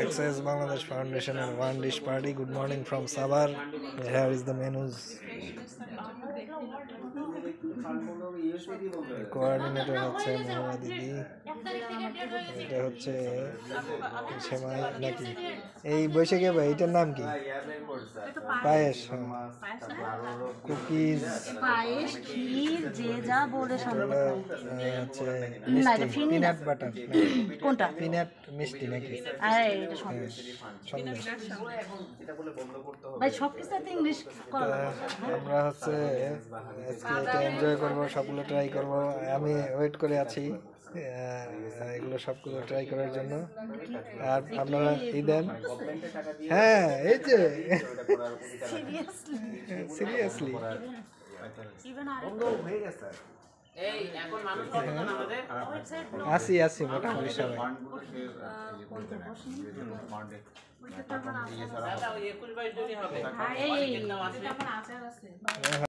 Access Bangladesh Foundation and One Dish Party. Good morning from Sabar. Here is the menus. Coordinator হচ্ছে মহুয়া দিদি, এটা হচ্ছে সেমাই নাকি এই বৈশাখী ভাই, এটার নাম কি? পায়েস, কুকিজ, পায়েস, ক্ষীর, যে যা বলে হচ্ছে পিনাট বাটার, কোনটা পিনাট মিষ্টি নাকি? এটা সন্দেশ। ভাই সবকিছু ইংলিশ আমরা হচ্ছে আজকে এটা এনজয় করবো, সবগুলো ট্রাই করবো। আমি ওয়েট করে আছি এগুলো সবগুলো ট্রাই করার জন্য। আর আপনারা দেন। হ্যাঁ, এই যে সিরিয়াসলি আসি মোটামুটি সবাই।